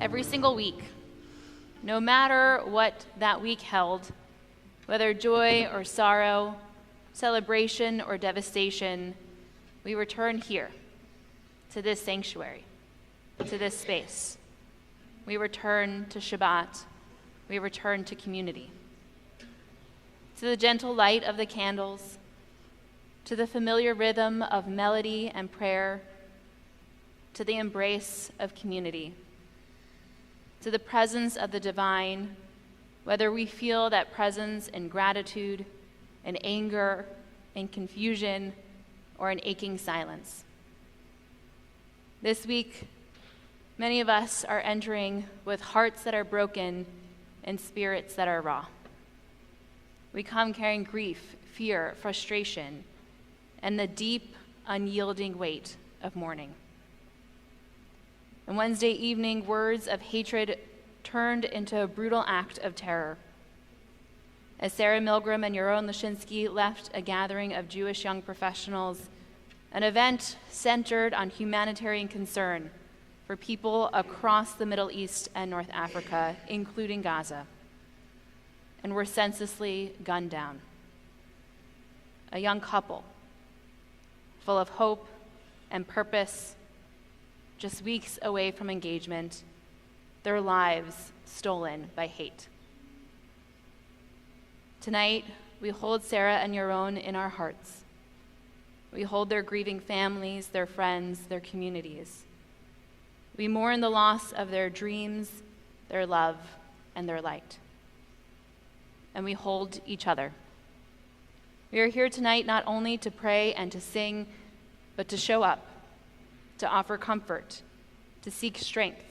every single week, no matter what that week held, whether joy or sorrow, celebration or devastation, we return here, to this sanctuary, to this space. We return to Shabbat. We return to community, to the gentle light of the candles, to the familiar rhythm of melody and prayer, to the embrace of community, to the presence of the divine, whether we feel that presence in gratitude, in anger, in confusion, or in aching silence. This week, many of us are entering with hearts that are broken and spirits that are raw. We come carrying grief, fear, frustration, and the deep, unyielding weight of mourning. On Wednesday evening, words of hatred turned into a brutal act of terror. As Sarah Milgram and Yaron Lashinsky left a gathering of Jewish young professionals, an event centered on humanitarian concern for people across the Middle East and North Africa, including Gaza, and were senselessly gunned down. A young couple, full of hope and purpose, just weeks away from engagement, their lives stolen by hate. Tonight, we hold Sarah and Yaron in our hearts. We hold their grieving families, their friends, their communities. We mourn the loss of their dreams, their love, and their light. And we hold each other. We are here tonight not only to pray and to sing, but to show up, to offer comfort, to seek strength,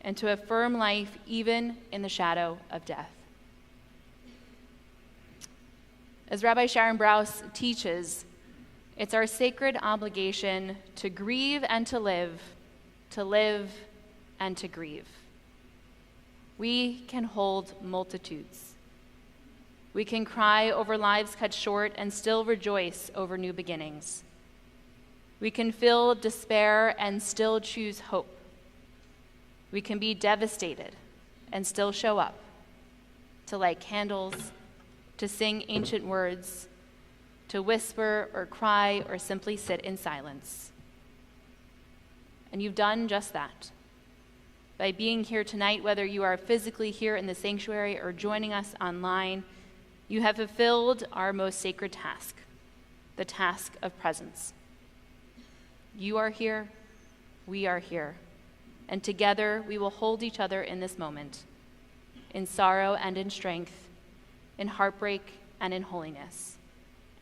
and to affirm life even in the shadow of death. As Rabbi Sharon Brous teaches, it's our sacred obligation to grieve and to live and to grieve. We can hold multitudes. We can cry over lives cut short and still rejoice over new beginnings. We can feel despair and still choose hope. We can be devastated and still show up, to light candles, to sing ancient words, to whisper or cry or simply sit in silence. And you've done just that. By being here tonight, whether you are physically here in the sanctuary or joining us online, you have fulfilled our most sacred task, the task of presence. You are here, we are here, and together we will hold each other in this moment, in sorrow and in strength, in heartbreak and in holiness,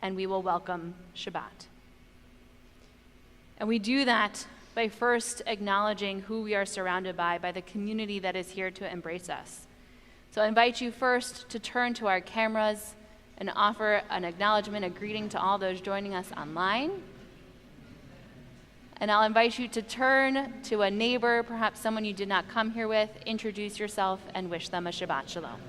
and we will welcome Shabbat. And we do that by first acknowledging who we are surrounded by the community that is here to embrace us. So I invite you first to turn to our cameras and offer an acknowledgement, a greeting to all those joining us online. And I'll invite you to turn to a neighbor, perhaps someone you did not come here with, introduce yourself, and wish them a Shabbat Shalom.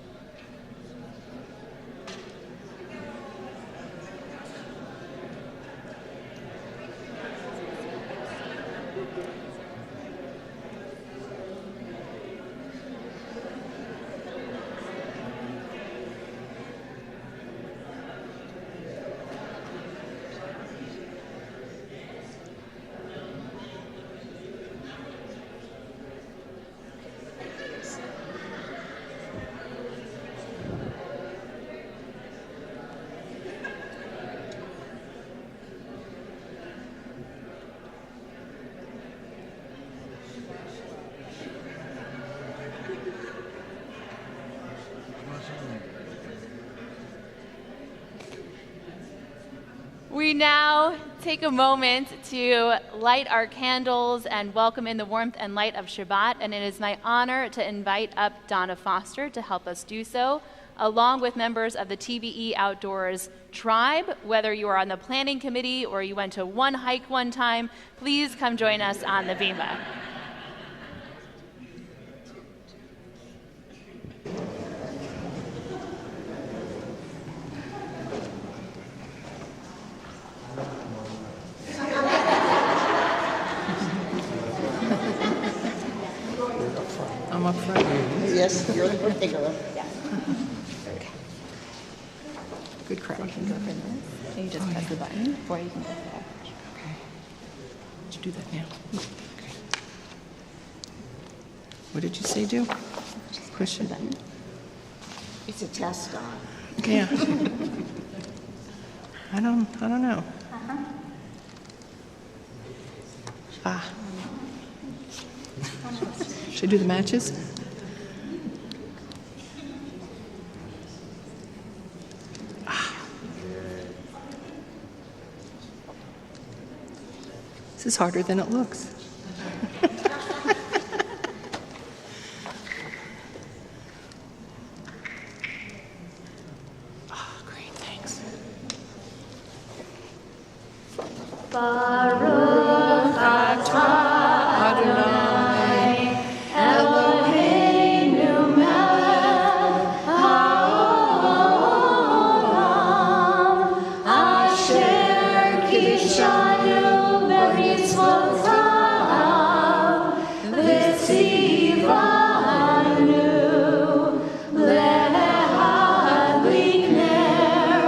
We now take a moment to light our candles and welcome in the warmth and light of Shabbat, and it is my honor to invite up Donna Foster to help us do so, along with members of the TBE Outdoors tribe. Whether you are on the planning committee or you went to one hike one time, please come join us on the bima. I'm up front. Yes, you're the birthday girl. Yeah. Good crowd. You can go for this. And you just press the button, or you can go for that. Okay. Did you do that now? Okay. What did you say, do? Just Push the it. button. It's a test on. Yeah. I don't know. Ah. Should I do the matches? This is harder than it looks. Oh, great, thanks. Baruch atah Adonai Eloheinu melech haolam asher kishanu b'mitzvotav v'tzivanu lehadlik ner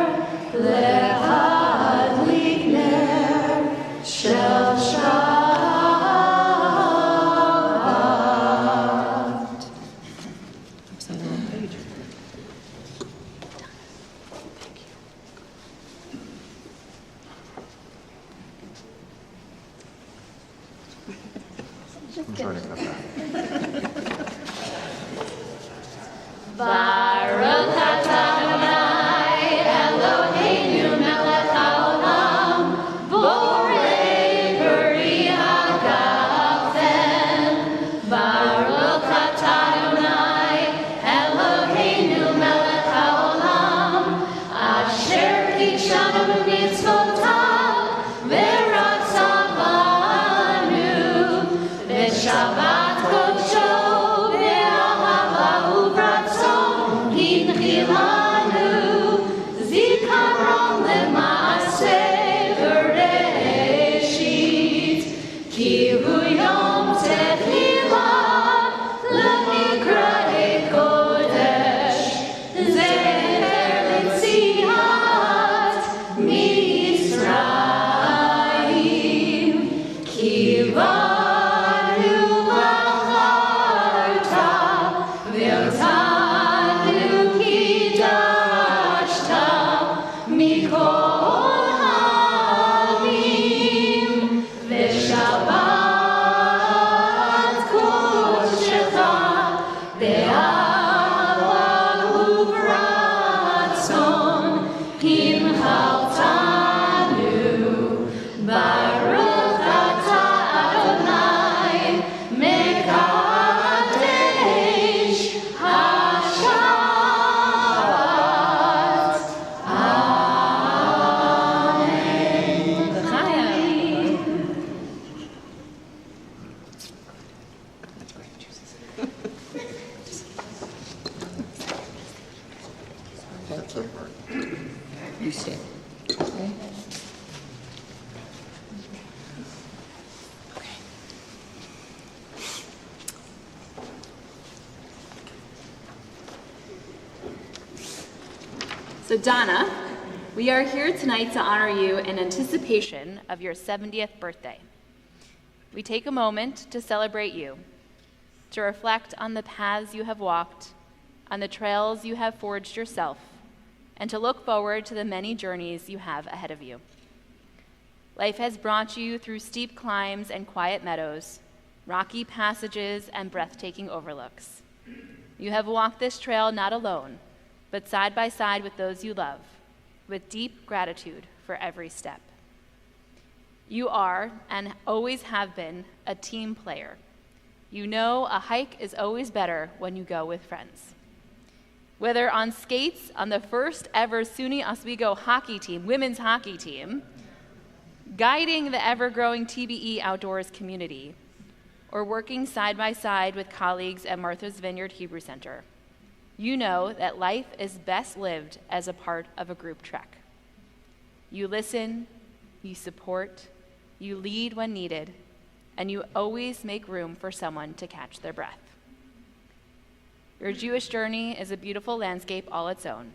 shel Shabbat. Oops, on the wrong page. I'm trying to cut that. Baruch atah Adonai Eloheinu melech haolam borei peri hagafen. Baruch atah Adonai Eloheinu melech haolam asher kishanu b'mitzvotav v'ratzavanu v'shabbat kodsho v'ahava uvratzon hinchilanu zikaron lema'aseh bereshit ki hu yom tehillah lemikra'ei kodesh zecher l'tziat Mitzrayim ki banu v'acharta v'otanu kidashta mikol ha'amim v'shabbat kodeshecha be'ahava uvratzon hinhaltanu Baruch atah Adonai mekadesh hashabbat. Amen. L'chaim. That's great, Jesus. That's the part. You stay. Okay. Okay. So Donna, we are here tonight to honor you in anticipation of your 70th birthday. We take a moment to celebrate you, to reflect on the paths you have walked, on the trails you have forged yourself, and to look forward to the many journeys you have ahead of you. Life has brought you through steep climbs and quiet meadows, rocky passages and breathtaking overlooks. You have walked this trail not alone, but side by side with those you love, with deep gratitude for every step. You are, and always have been, a team player. You know a hike is always better when you go with friends. Whether on skates on the first ever SUNY Oswego hockey team, women's hockey team, guiding the ever-growing TBE outdoors community, or working side by side with colleagues at Martha's Vineyard Hebrew Center, you know that life is best lived as a part of a group trek. You listen, you support, you lead when needed, and you always make room for someone to catch their breath. Your Jewish journey is a beautiful landscape all its own.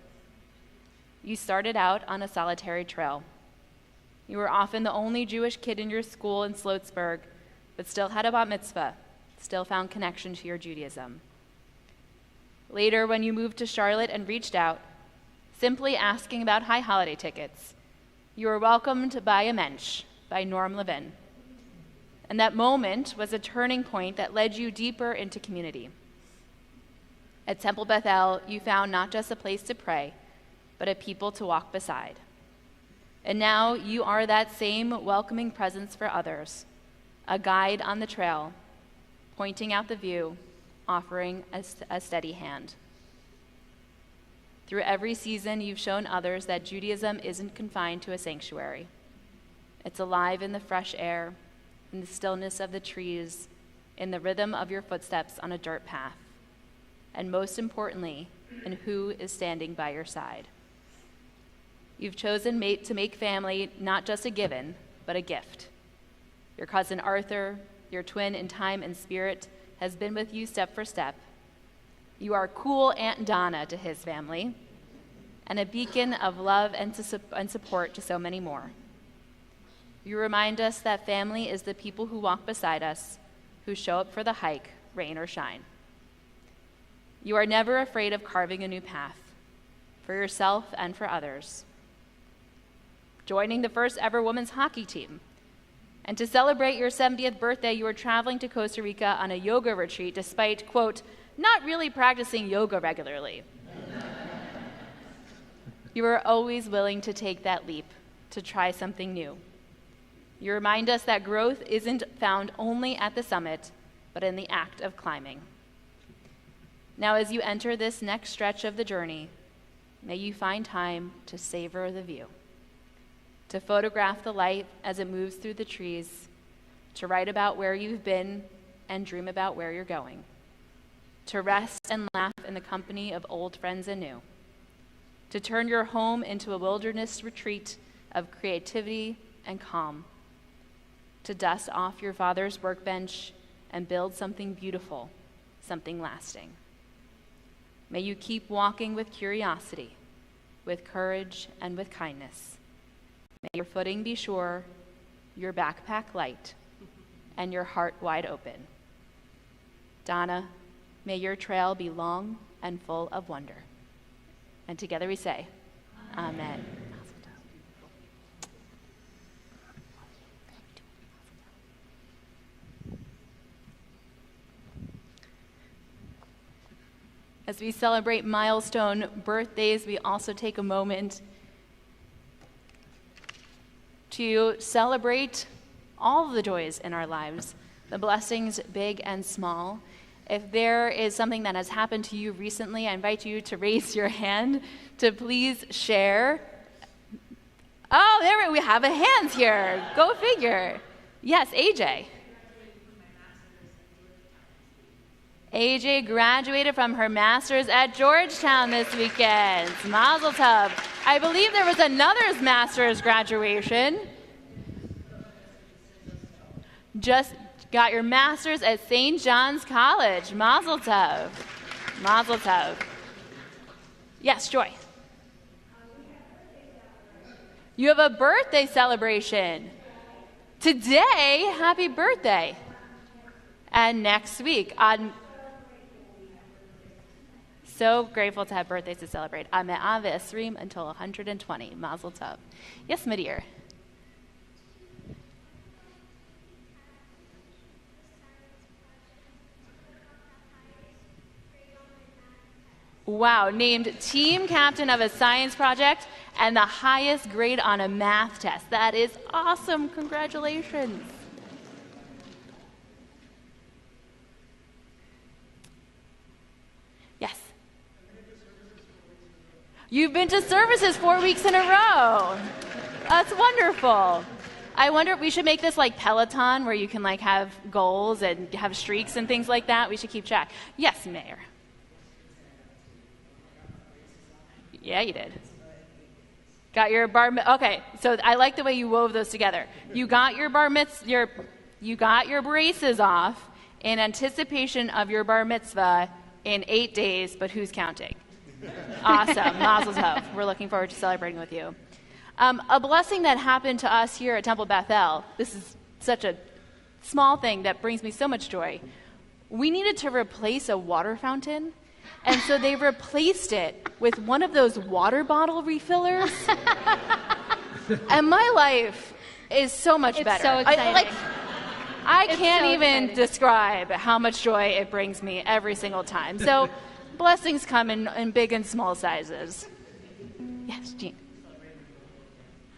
You started out on a solitary trail. You were often the only Jewish kid in your school in Sloatsburg, but still had a bat mitzvah, still found connection to your Judaism. Later, when you moved to Charlotte and reached out, simply asking about high holiday tickets, you were welcomed by a mensch, by Norm Levin. And that moment was a turning point that led you deeper into community. At Temple Bethel, you found not just a place to pray, but a people to walk beside. And now you are that same welcoming presence for others, a guide on the trail, pointing out the view, offering a steady hand. Through every season, you've shown others that Judaism isn't confined to a sanctuary. It's alive in the fresh air, in the stillness of the trees, in the rhythm of your footsteps on a dirt path, and most importantly, in who is standing by your side. You've chosen to make family not just a given, but a gift. Your cousin Arthur, your twin in time and spirit, has been with you step for step. You are cool Aunt Donna to his family, and a beacon of love and support to so many more. You remind us that family is the people who walk beside us, who show up for the hike, rain or shine. You are never afraid of carving a new path, for yourself and for others. Joining the first ever women's hockey team. And to celebrate your 70th birthday, you are traveling to Costa Rica on a yoga retreat despite, quote, not really practicing yoga regularly. You are always willing to take that leap, to try something new. You remind us that growth isn't found only at the summit, but in the act of climbing. Now, as you enter this next stretch of the journey, may you find time to savor the view, to photograph the light as it moves through the trees, to write about where you've been and dream about where you're going, to rest and laugh in the company of old friends and new, to turn your home into a wilderness retreat of creativity and calm, to dust off your father's workbench and build something beautiful, something lasting. May you keep walking with curiosity, with courage, and with kindness. May your footing be sure, your backpack light, and your heart wide open. Donna, may your trail be long and full of wonder. And together we say, Amen. As we celebrate milestone birthdays, we also take a moment to celebrate all of the joys in our lives, the blessings big and small. If there is something that has happened to you recently, I invite you to raise your hand to please share. Oh, there we have a hand here. Go figure. Yes, AJ. AJ graduated from her master's at Georgetown this weekend. Mazel tov. I believe there was another master's graduation. Just got your master's at St. John's College. Mazel tov. Mazel tov. Yes, Joy. You have a birthday celebration. Today, happy birthday. And next week on... So grateful to have birthdays to celebrate. I'm at Ave Esrim until 120. Mazel tov. Yes, my dear. Wow, named team captain of a science project and the highest grade on a math test. That is awesome. Congratulations. Yes. You've been to services 4 weeks in a row. That's wonderful. I wonder if we should make this like Peloton where you can like have goals and have streaks and things like that. We should keep track. Yes, Mayor. Yeah, you did. Got your okay, so I like the way you wove those together. You got your you got your braces off in anticipation of your bar mitzvah in 8 days, but who's counting? Awesome. Mazel tov. We're looking forward to celebrating with you. A blessing that happened to us here at Temple Bethel, this is such a small thing that brings me so much joy. We needed to replace a water fountain, and so they replaced it with one of those water bottle refillers. And my life is so much It's better. so exciting. I It's can't so even exciting. describe how much joy it brings me every single time. So blessings come in big and small sizes. Yes, Jean.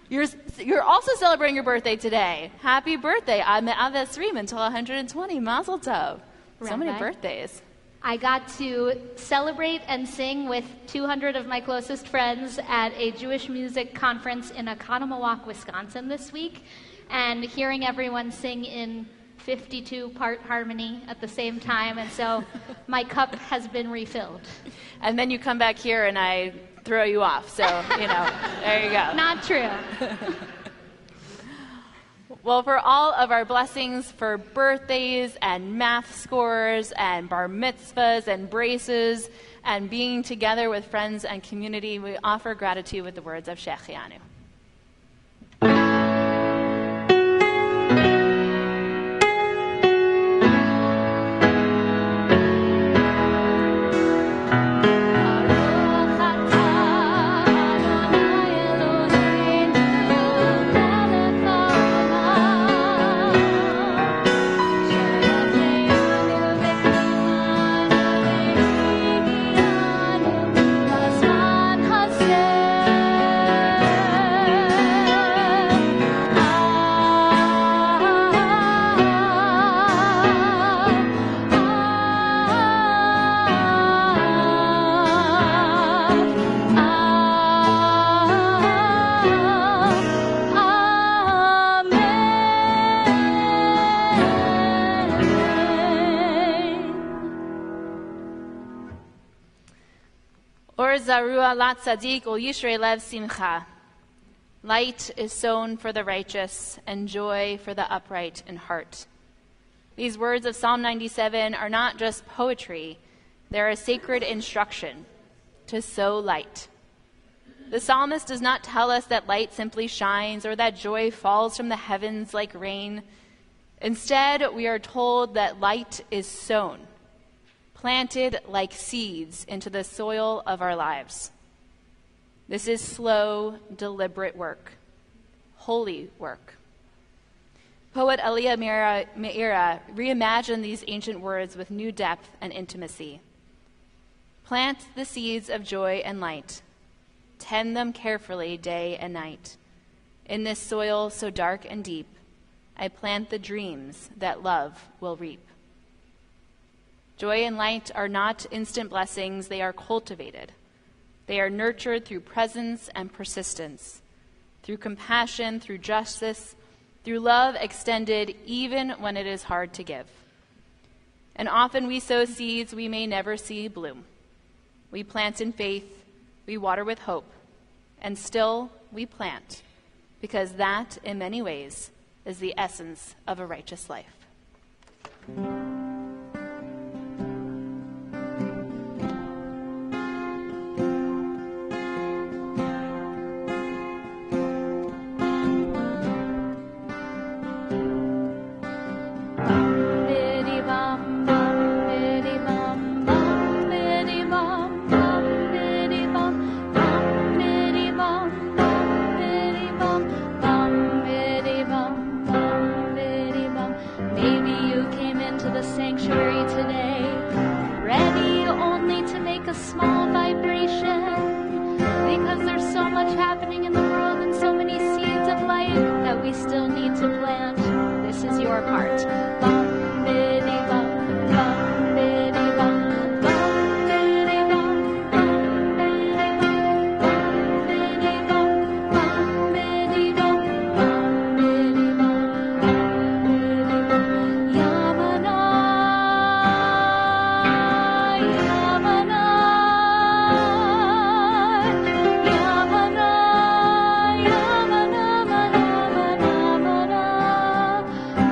You're also celebrating your birthday today. Happy birthday. I'm at Avesrim until 120. Mazel tov. So many Rabbi? birthdays. I got to celebrate and sing with 200 of my closest friends at a Jewish music conference in Oconomowoc, Wisconsin this week, and hearing everyone sing in 52-part harmony at the same time, and so my cup has been refilled. And then you come back here and I throw you off. So, there you go. Not true. Well, for all of our blessings for birthdays and math scores and bar mitzvahs and braces and being together with friends and community, we offer gratitude with the words of Shechianu. Or zarua lat tzadik ul yishrei lev simcha. Light is sown for the righteous, and joy for the upright in heart. These words of Psalm 97 are not just poetry, they're a sacred instruction to sow light. The psalmist does not tell us that light simply shines or that joy falls from the heavens like rain. Instead, we are told that light is sown, planted like seeds into the soil of our lives. This is slow, deliberate work, holy work. Poet Aliyah Meira reimagined these ancient words with new depth and intimacy. Plant the seeds of joy and light. Tend them carefully day and night. In this soil so dark and deep, I plant the dreams that love will reap. Joy and light are not instant blessings, they are cultivated. They are nurtured through presence and persistence, through compassion, through justice, through love extended even when it is hard to give. And often we sow seeds we may never see bloom. We plant in faith, we water with hope, and still we plant, because that, in many ways, is the essence of a righteous life.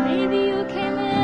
Maybe you came in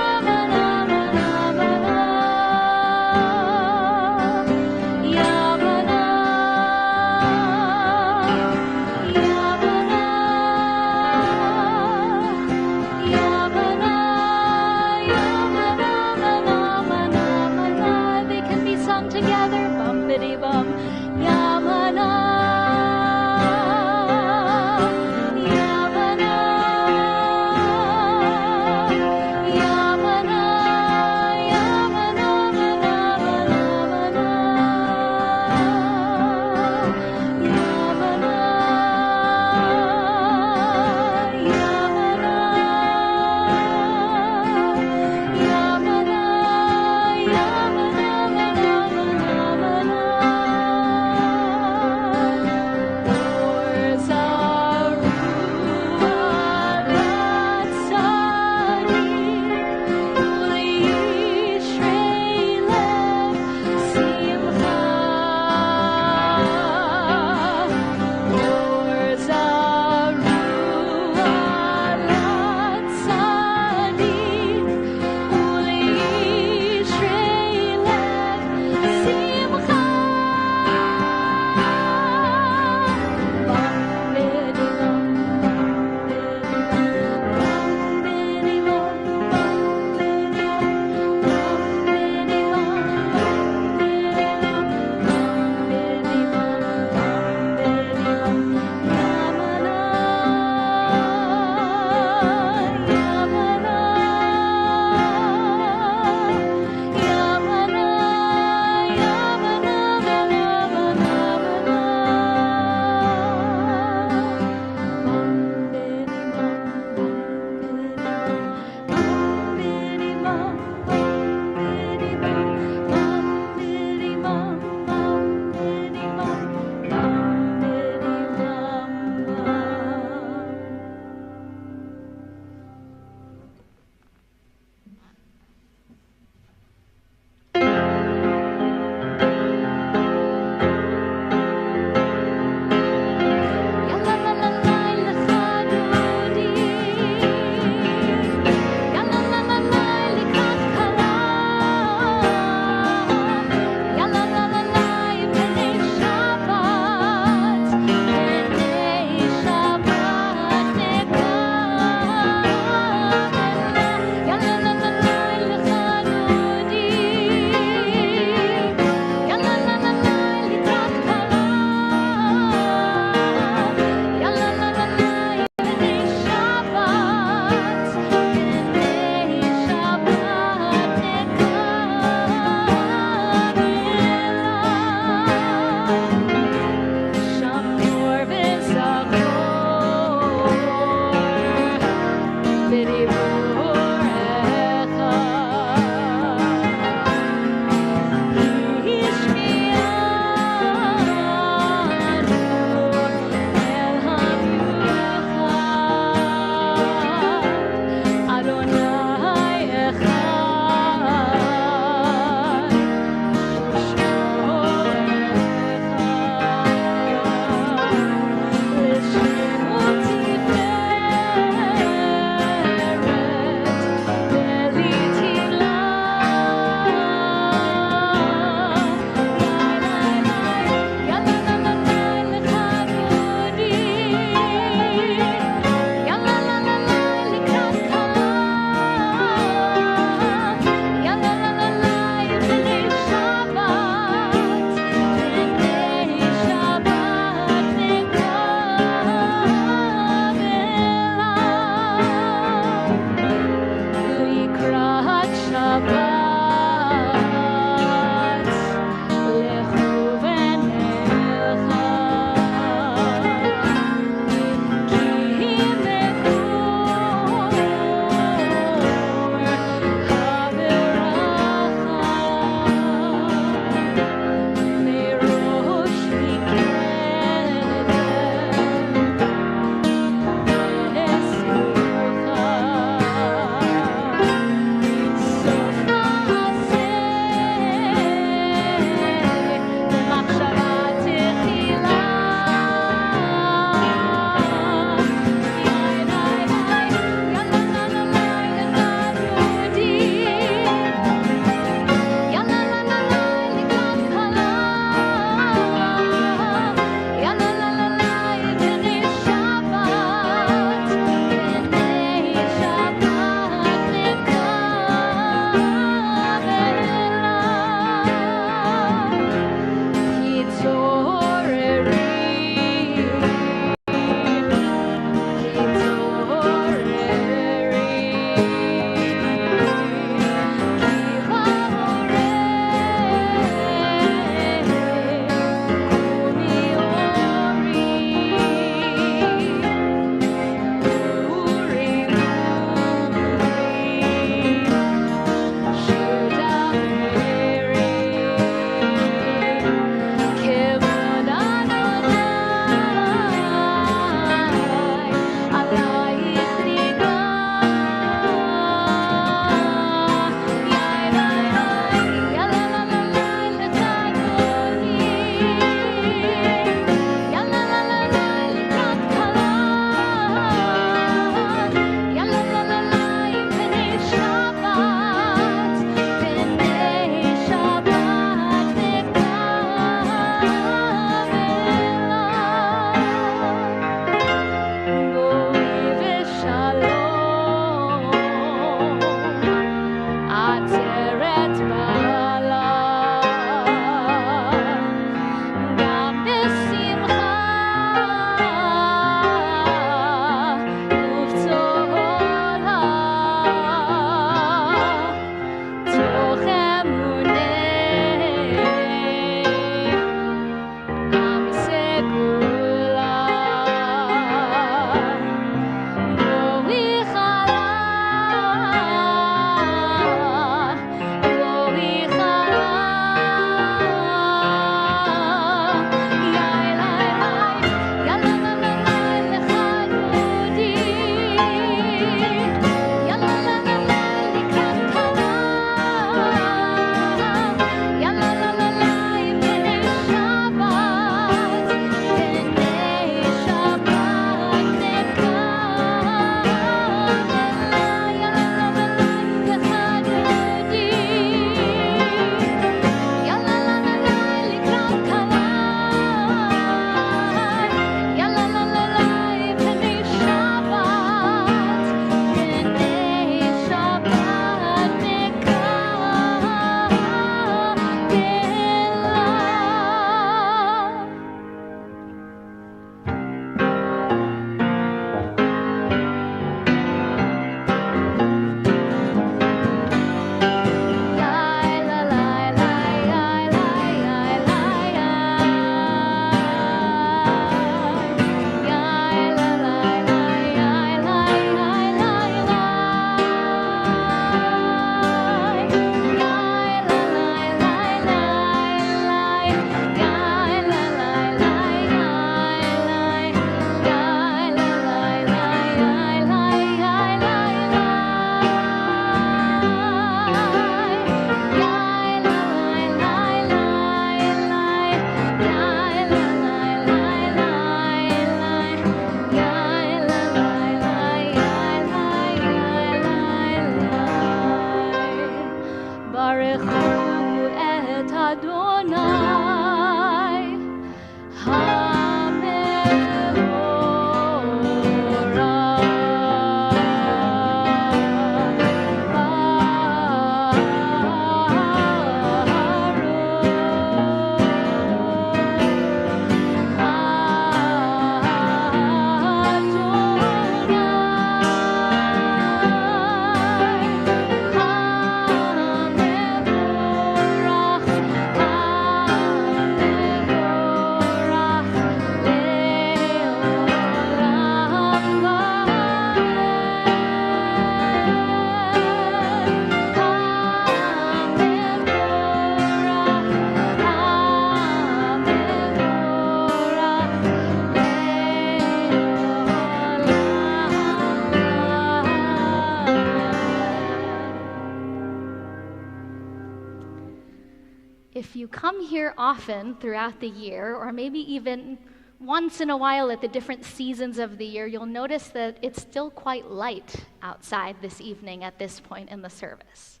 if you come here often throughout the year, or maybe even once in a while at the different seasons of the year, you'll notice that it's still quite light outside this evening at this point in the service.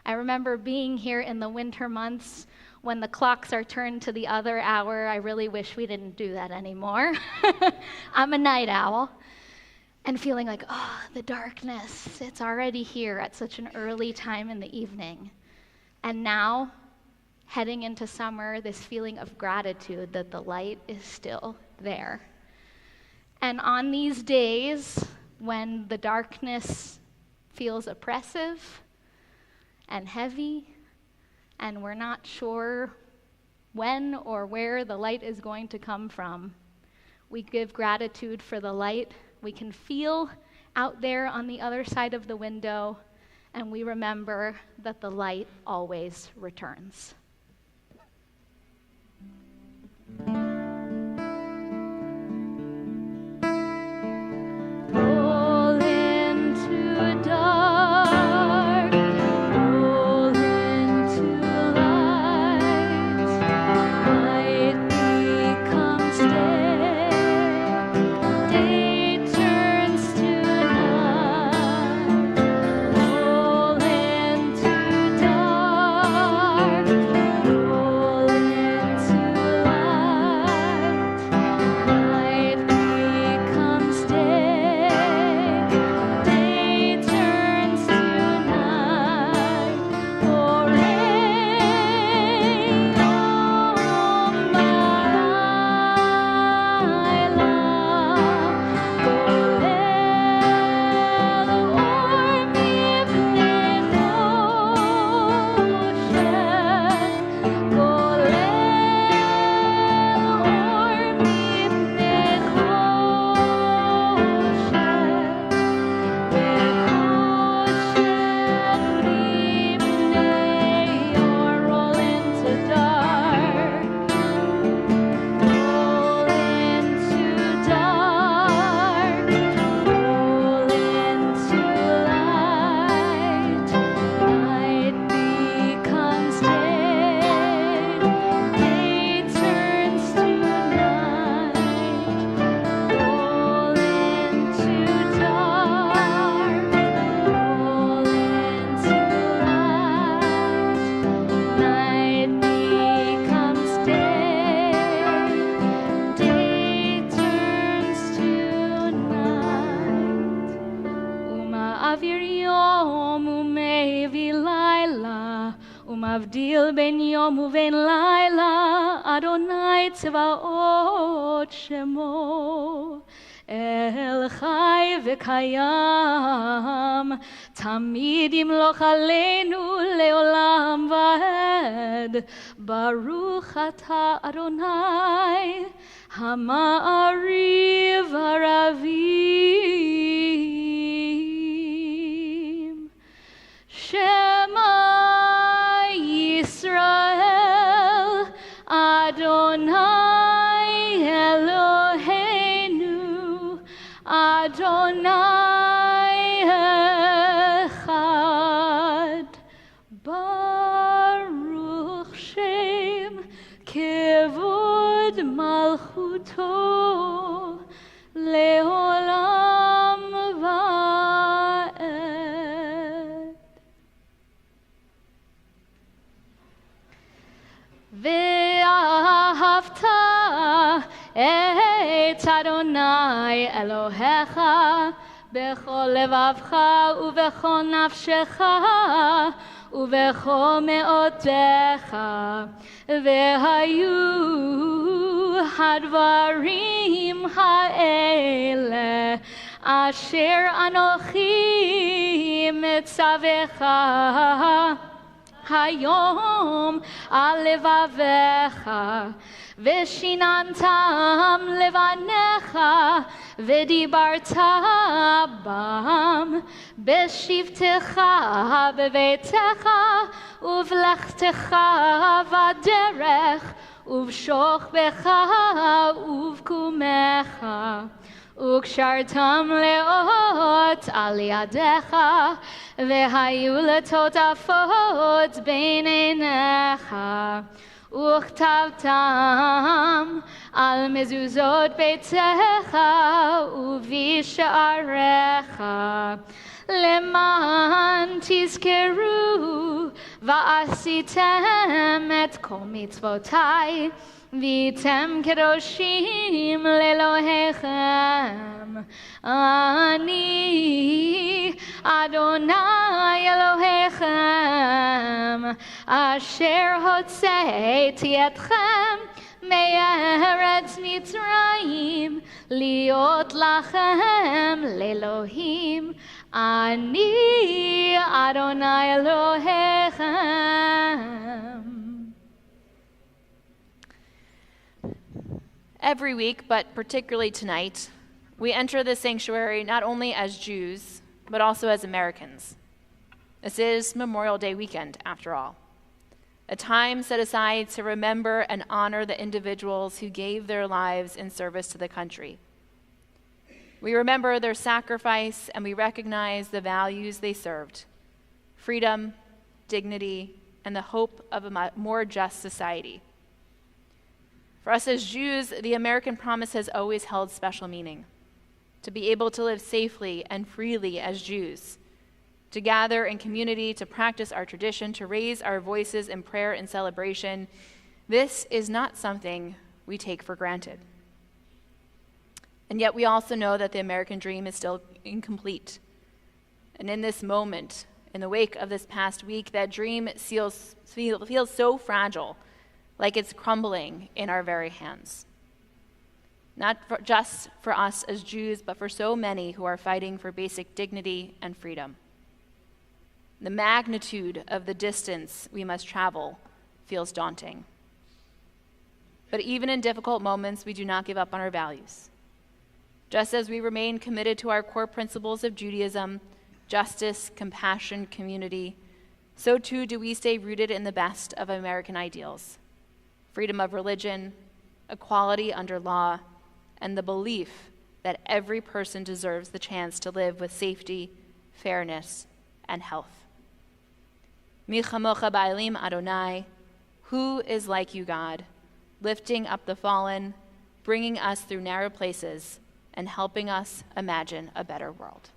I remember being here in the winter months when the clocks are turned to the other hour. I really wish we didn't do that anymore. I'm a night owl. And feeling like, oh, the darkness, it's already here at such an early time in the evening. And now, heading into summer, this feeling of gratitude that the light is still there. And on these days when the darkness feels oppressive and heavy, and we're not sure when or where the light is going to come from, we give gratitude for the light we can feel out there on the other side of the window, and we remember that the light always returns. Roll into dark, roll into light, light becomes day, day turns to night. Roll into dark, roll into light, light becomes day, day turns to night. For rain on my roll into dark, roll into dark, roll into light, light becomes day, day turns to night. Roll into dark, roll into light, night becomes day, day turns to night. ומעביר יום ומביא לילה, ומבדיל בין יום ובין לילה, אדוני צבאות שמו. אל חי וקיים, תמיד ימלוך עלינו לעולם ועד. ברוך אתה אדוני, המעריב ערבים. שמע ישראל, אדוני אלוהינו, אדוני אחד. ברוך שם כבוד מלכותו לעולם ועד. ואהבת את אדוני אלוהיך בכל לבבך ובכל נפשך ובכל מאודך. והיו הדברים האלה אשר אנוכי מצווך היום על לבביך, ושיננתם לבניך, ודיברת בם בשבתך בביתך, ובלכתך בדרך, ובשוכבך ובקומך. וקשרתם לאות על ידיך, והיו לטוטפות בין עיניך. וכתבתם על מזוזות ביתך ובשעריך, למען תזכרו ועשיתם את כל מצוותיי, והייתם קדושים לאלוהיכם. אני אדוני אלוהיכם, אשר הוצאתי אתכם מארץ מצרים, להיות לכם לאלוהים. אני אדוני אלוהיכם. Every week, but particularly tonight, we enter the sanctuary not only as Jews, but also as Americans. This is Memorial Day weekend, after all, a time set aside to remember and honor the individuals who gave their lives in service to the country. We remember their sacrifice and we recognize the values they served: freedom, dignity, and the hope of a more just society. For us as Jews, the American promise has always held special meaning: to be able to live safely and freely as Jews, to gather in community, to practice our tradition, to raise our voices in prayer and celebration. This is not something we take for granted. And yet we also know that the American dream is still incomplete. And in this moment, in the wake of this past week, that dream feels so fragile, like it's crumbling in our very hands. Not just for us as Jews, but for so many who are fighting for basic dignity and freedom. The magnitude of the distance we must travel feels daunting. But even in difficult moments, we do not give up on our values. Just as we remain committed to our core principles of Judaism, justice, compassion, community, so too do we stay rooted in the best of American ideals: freedom of religion, equality under law, and the belief that every person deserves the chance to live with safety, fairness, and health. Mi chamocha ba'elim Adonai, who is like you, God, lifting up the fallen, bringing us through narrow places, and helping us imagine a better world.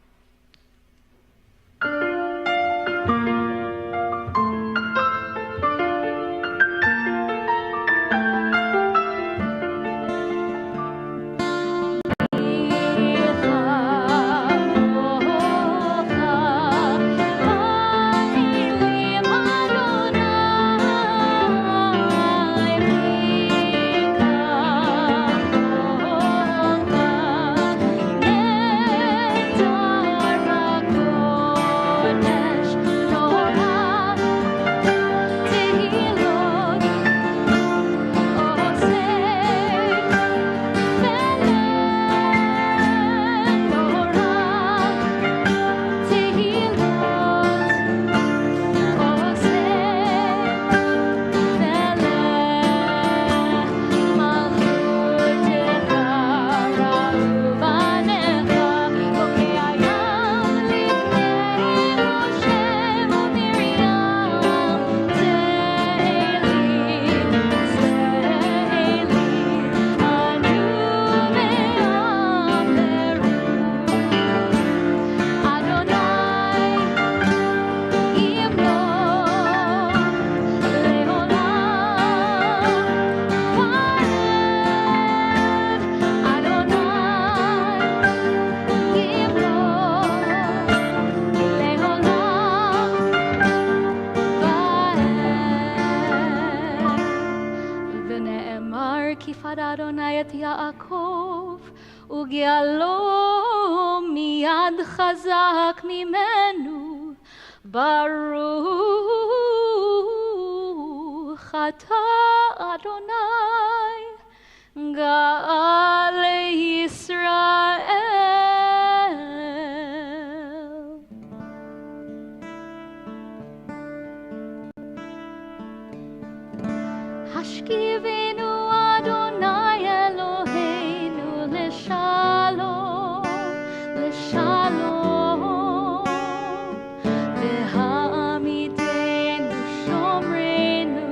Adonai et Yaakov, וגאלו מיד חזק ממנו, ברוך אתה אדוני, גאל ישראל. השכיבנו אדוני אלוהינו לשלום, לשלום, והעמידנו שומרנו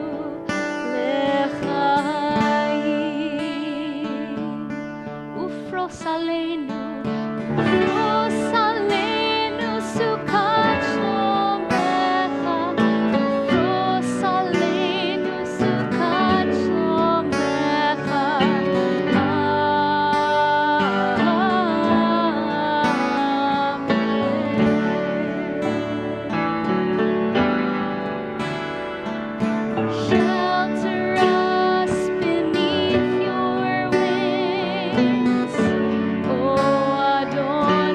Shelter us beneath your wings, O Adonai.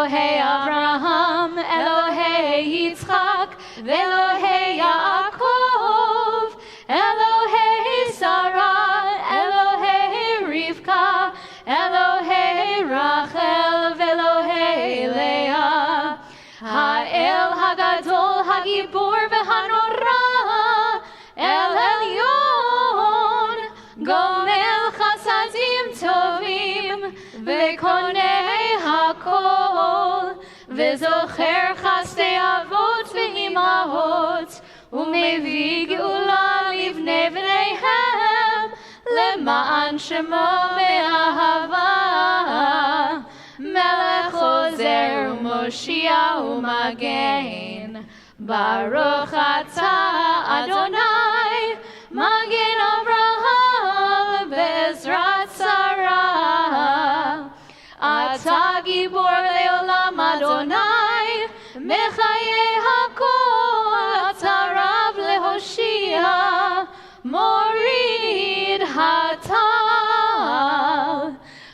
Elohei Avraham, Elohei Yitzchak, Elohei Yaakov, Elohei Sarah, Elohei Rivka, Elohei Rachel, Elohei Leah, Ha'el Hagadol, Hagibor v'Hanora, El Elyon, Gomel Chasadim Tovim, V'konei Hakol, V'zocher Chasdei Avot v'Imahot, U'mevi Geula Livnei V'neihem, Le'ma'an Shemo Be'ahava, Melech Ozer U'Moshia U'Magen, Baruch Atah Adonai, Magen Avraham Bezrat Sarah, Atah Gibor Leolam Adonai, Mechaye Hakol, Atah Rav Lehoshia, Morid Hatal,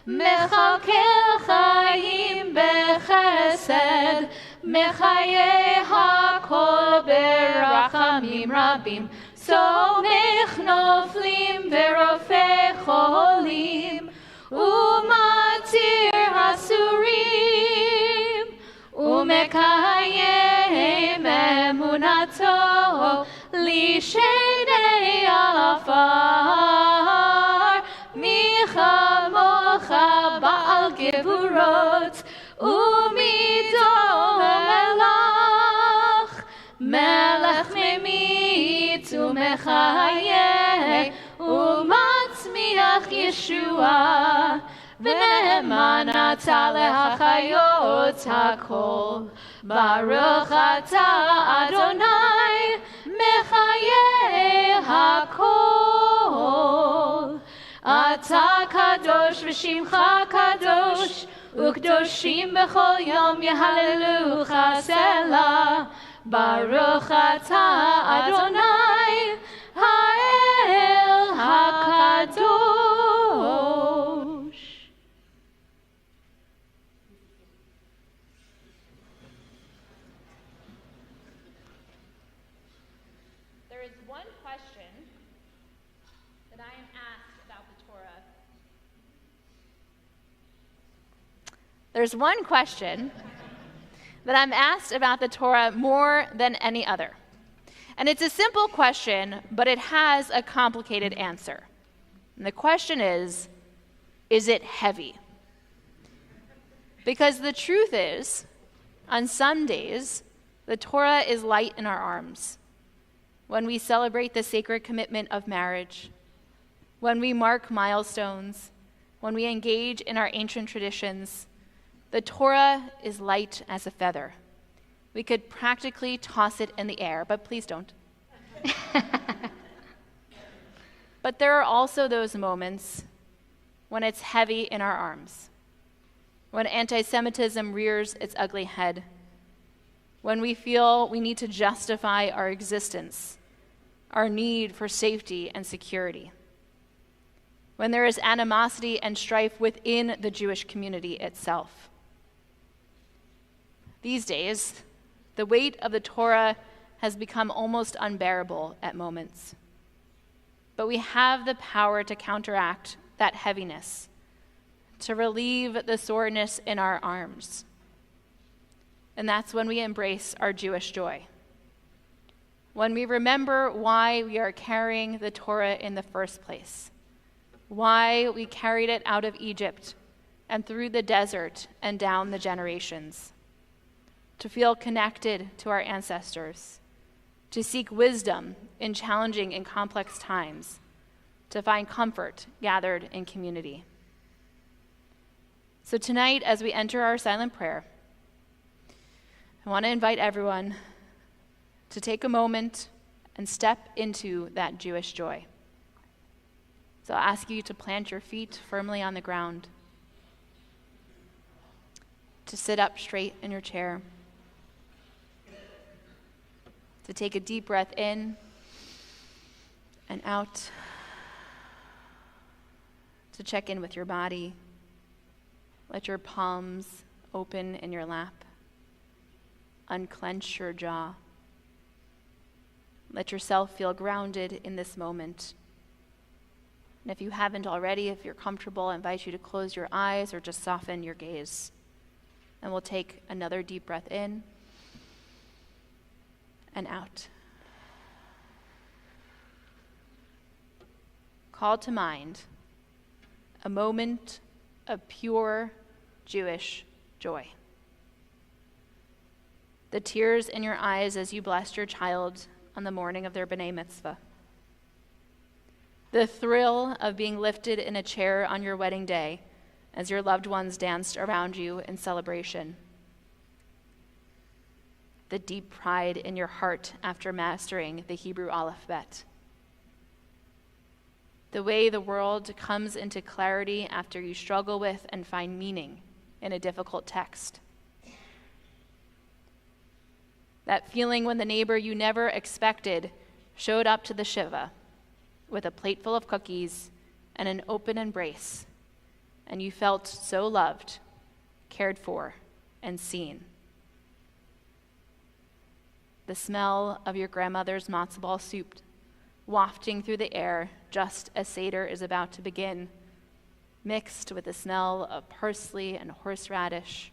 Mechalkel Chaim Bechesed, Mechaye Hakol Berachamim Rabim, Somech Noflim Verofei Cholim, Umatir Hasurim, Umekayem Emunato, Lishedei Afar, Micha Mocha Baal Gevurot, Umidom Melach, Melech Memit Umechaye, Umatzmiach Yeshua, V'ne'eman Ata Lehachayot Hakol, Baruch Atah Adonai, Mechaye Hakol, Ata Kadosh V'Shimcha Kadosh, Ukdoshim B'chol Yom Yehallelucha Selah, Baruch Atah Adonai, Ha'el HaKadosh. There is one question that I am asked about the Torah. There's one question that I'm asked about the Torah more than any other. And it's a simple question, but it has a complicated answer. And the question is it heavy? Because the truth is, on some days, the Torah is light in our arms. When we celebrate the sacred commitment of marriage, when we mark milestones, when we engage in our ancient traditions, the Torah is light as a feather. We could practically toss it in the air, but please don't. But there are also those moments when it's heavy in our arms, when anti-Semitism rears its ugly head, when we feel we need to justify our existence, our need for safety and security, when there is animosity and strife within the Jewish community itself. These days, the weight of the Torah has become almost unbearable at moments. But we have the power to counteract that heaviness, to relieve the soreness in our arms. And that's when we embrace our Jewish joy. When we remember why we are carrying the Torah in the first place, why we carried it out of Egypt and through the desert and down the generations, to feel connected to our ancestors, to seek wisdom in challenging and complex times, to find comfort gathered in community. So tonight, as we enter our silent prayer, I want to invite everyone to take a moment and step into that Jewish joy. So I'll ask you to plant your feet firmly on the ground, to sit up straight in your chair, to take a deep breath in and out, to check in with your body. Let your palms open in your lap. Unclench your jaw. Let yourself feel grounded in this moment. And if you haven't already, if you're comfortable, I invite you to close your eyes or just soften your gaze. And we'll take another deep breath in and out. Call to mind a moment of pure Jewish joy. The tears in your eyes as you blessed your child on the morning of their B'nai Mitzvah. The thrill of being lifted in a chair on your wedding day as your loved ones danced around you in celebration. The deep pride in your heart after mastering the Hebrew alphabet. The way the world comes into clarity after you struggle with and find meaning in a difficult text. That feeling when the neighbor you never expected showed up to the Shiva with a plate full of cookies and an open embrace, and you felt so loved, cared for, and seen. The smell of your grandmother's matzo ball soup wafting through the air just as Seder is about to begin, mixed with the smell of parsley and horseradish,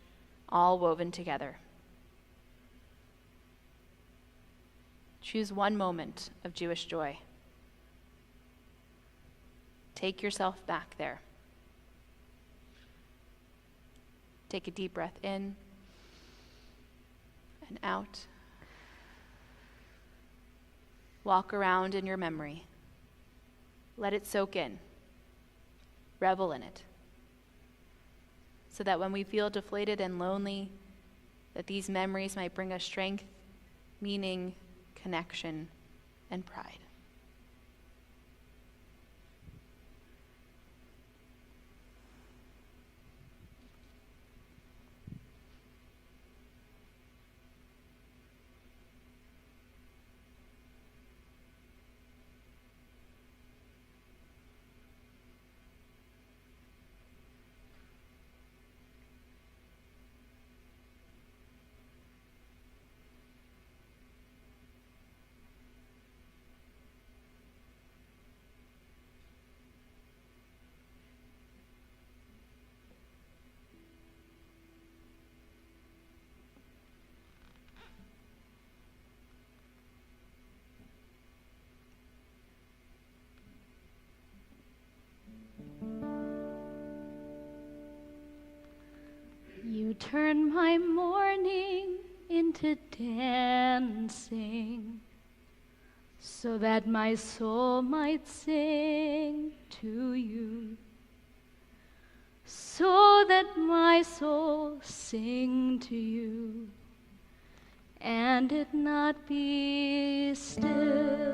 all woven together. Choose one moment of Jewish joy. Take yourself back there. Take a deep breath in and out. Walk around in your memory. Let it soak in. Revel in it. So that when we feel deflated and lonely, that these memories might bring us strength, meaning, connection, and pride. You turn my morning into dancing, so that my soul might sing to you, so that my soul sing to you, and it not be still.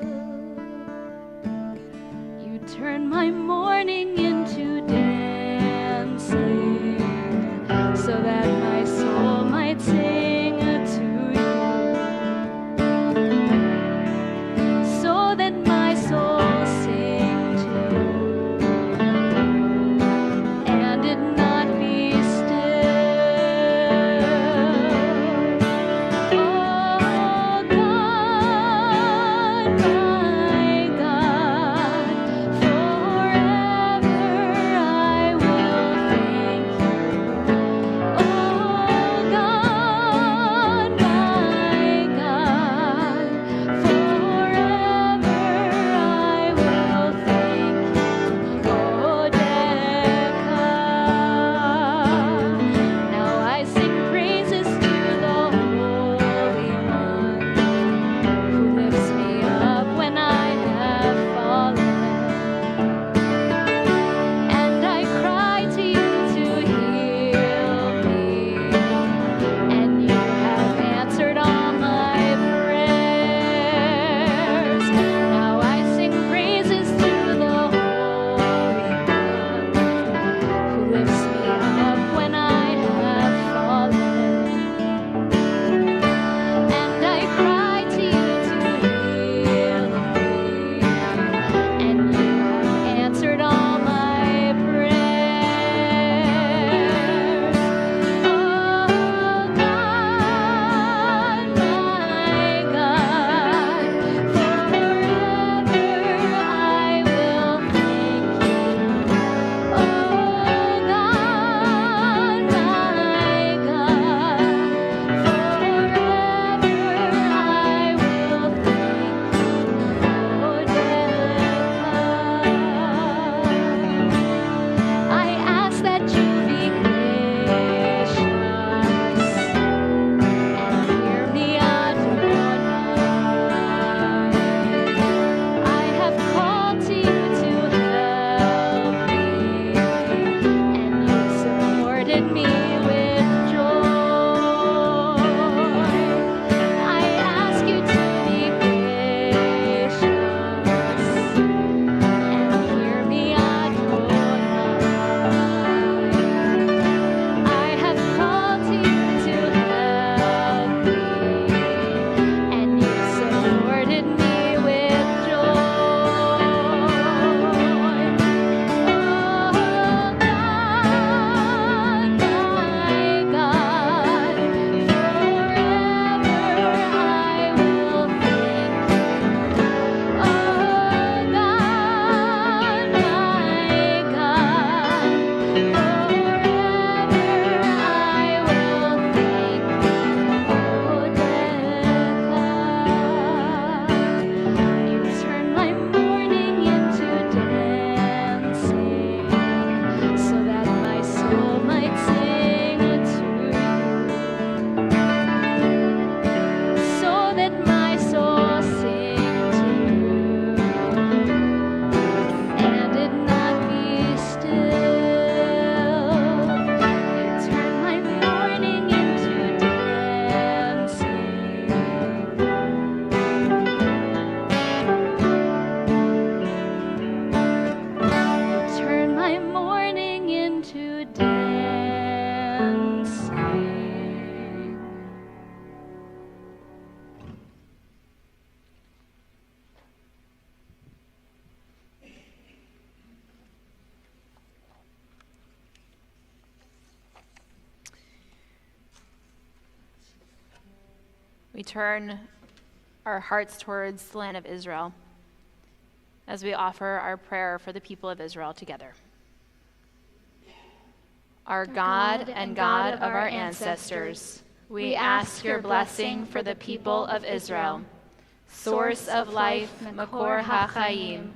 You turn my morning into dancing, so that my soul might sing to you, so that my soul sing to you, and it not be still. Oh God, my God, forever we turn our hearts towards the land of Israel as we offer our prayer for the people of Israel together. Our God and God of our ancestors, we ask your blessing for the people of Israel. Source of life, Makor HaChaim,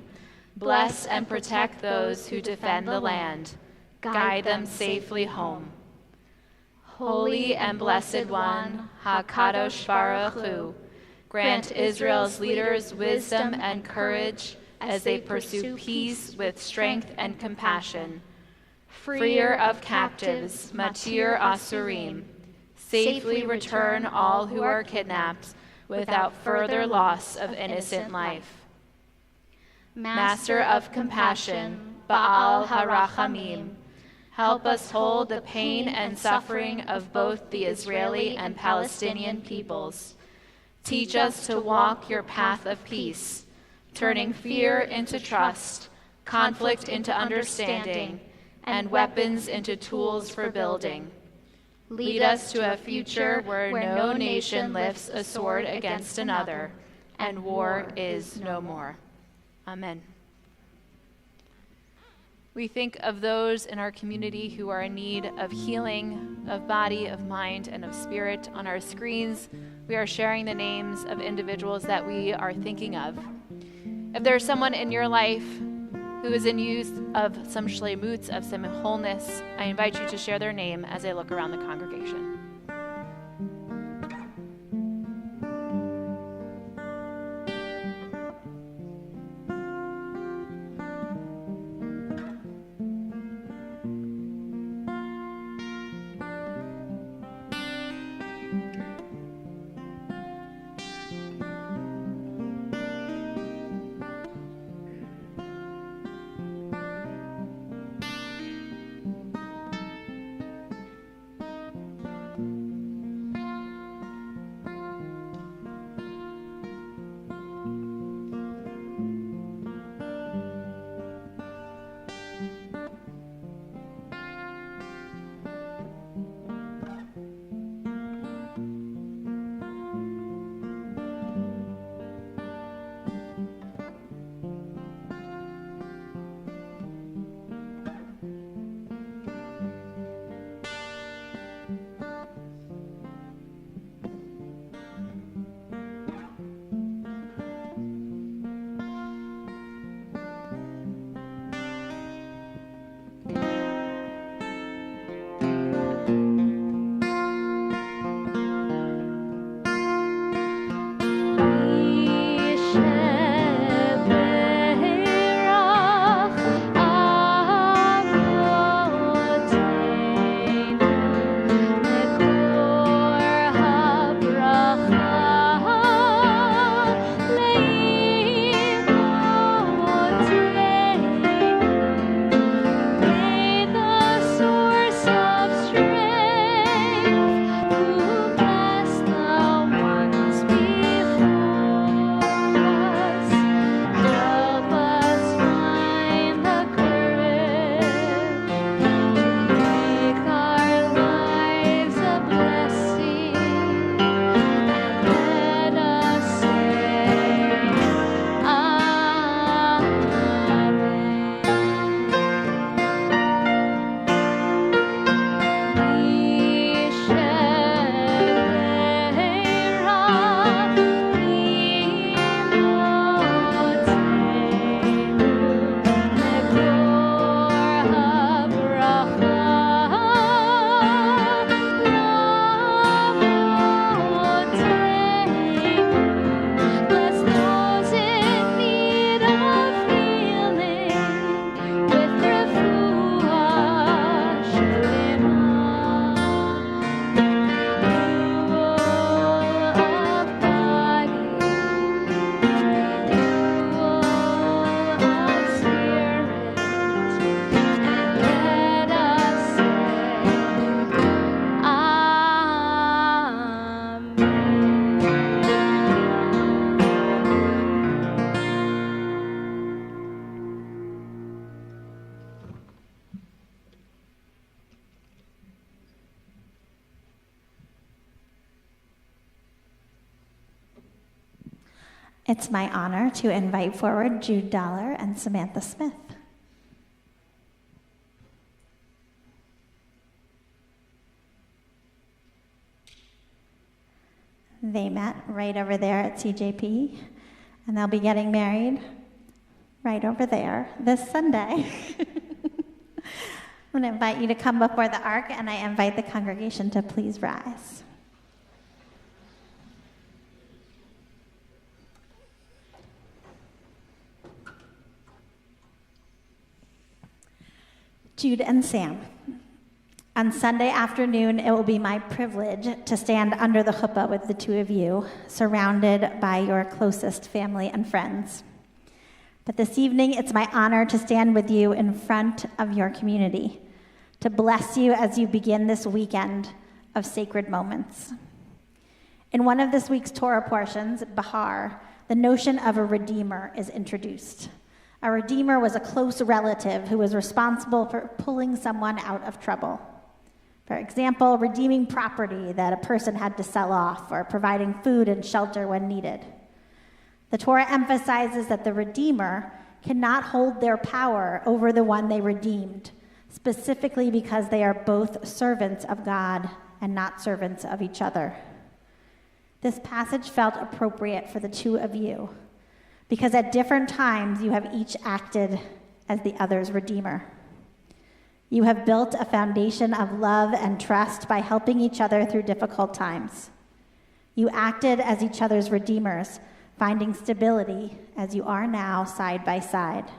bless and protect those who defend the land. Guide them safely home. Holy and Blessed One, HaKadosh Baruch Hu, grant Israel's leaders wisdom and courage as they pursue peace with strength and compassion. Freer of captives, Matir Asurim, safely return all who are kidnapped without further loss of innocent life. Master of compassion, Baal HaRachamim, help us hold the pain and suffering of both the Israeli and Palestinian peoples. Teach us to walk your path of peace, turning fear into trust, conflict into understanding, and weapons into tools for building. Lead us to a future where no nation lifts a sword against another, and war is no more. Amen. We think of those in our community who are in need of healing, of body, of mind, and of spirit. On our screens, we are sharing the names of individuals that we are thinking of. If there's someone in your life who is in use of some shlemut, of some wholeness, I invite you to share their name as I look around the congregation. It's my honor to invite forward Jude Dollar and Samantha Smith. They met right over there at CJP, and they'll be getting married right over there this Sunday. I'm going to invite you to come before the ark, and I invite the congregation to please rise. Jude and Sam. On Sunday afternoon, it will be my privilege to stand under the chuppah with the two of you, surrounded by your closest family and friends. But this evening, it's my honor to stand with you in front of your community, to bless you as you begin this weekend of sacred moments. In one of this week's Torah portions, Bahar, the notion of a redeemer is introduced. A redeemer was a close relative who was responsible for pulling someone out of trouble. For example, redeeming property that a person had to sell off, or providing food and shelter when needed. The Torah emphasizes that the redeemer cannot hold their power over the one they redeemed, specifically because they are both servants of God and not servants of each other. This passage felt appropriate for the two of you, because at different times you have each acted as the other's redeemer. You have built a foundation of love and trust by helping each other through difficult times. You acted as each other's redeemers, finding stability as you are now side by side.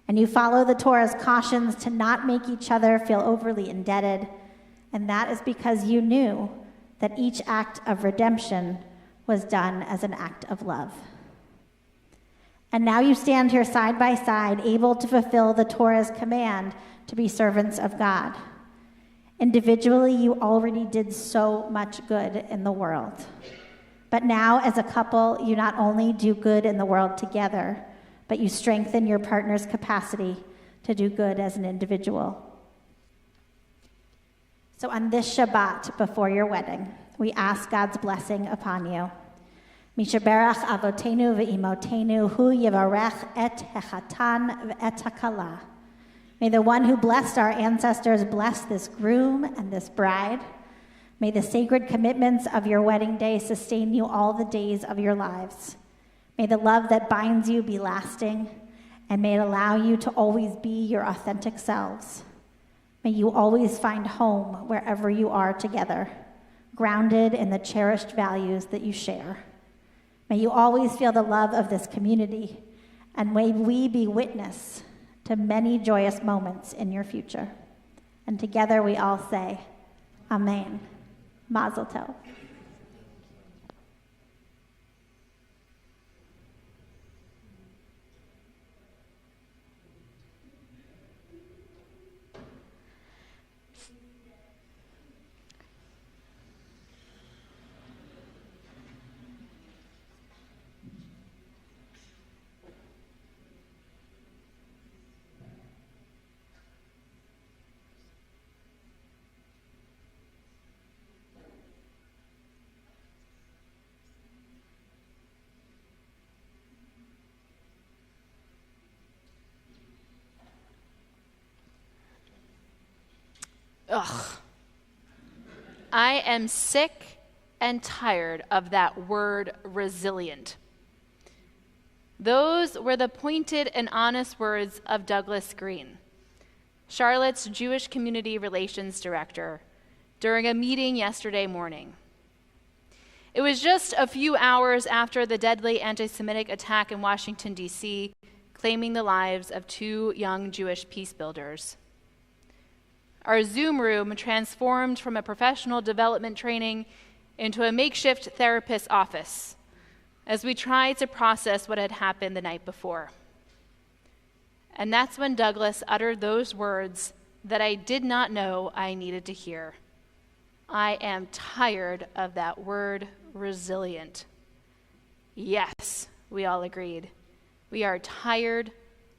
And you follow the Torah's cautions to not make each other feel overly indebted, and that is because you knew that each act of redemption was done as an act of love. And now you stand here side by side, able to fulfill the Torah's command to be servants of God. Individually, you already did so much good in the world. But now, as a couple, you not only do good in the world together, but you strengthen your partner's capacity to do good as an individual. So on this Shabbat before your wedding, we ask God's blessing upon you. Mishaberach avotenu ve'imotenu hu yivarech et hechatan ve'et hakala. May the one who blessed our ancestors bless this groom and this bride. May the sacred commitments of your wedding day sustain you all the days of your lives. May the love that binds you be lasting, and may it allow you to always be your authentic selves. May you always find home wherever you are together, grounded in the cherished values that you share. May you always feel the love of this community, and may we be witness to many joyous moments in your future. And together we all say, Amen. Mazel tov. Ugh. I am sick and tired of that word resilient. Those were the pointed and honest words of Douglas Green, Charlotte's Jewish Community Relations Director, during a meeting yesterday morning. It was just a few hours after the deadly anti-Semitic attack in Washington, D.C., claiming the lives of two young Jewish peace builders. Our Zoom room transformed from a professional development training into a makeshift therapist's office as we tried to process what had happened the night before. And that's when Douglas uttered those words that I did not know I needed to hear. I am tired of that word resilient. Yes, we all agreed. We are tired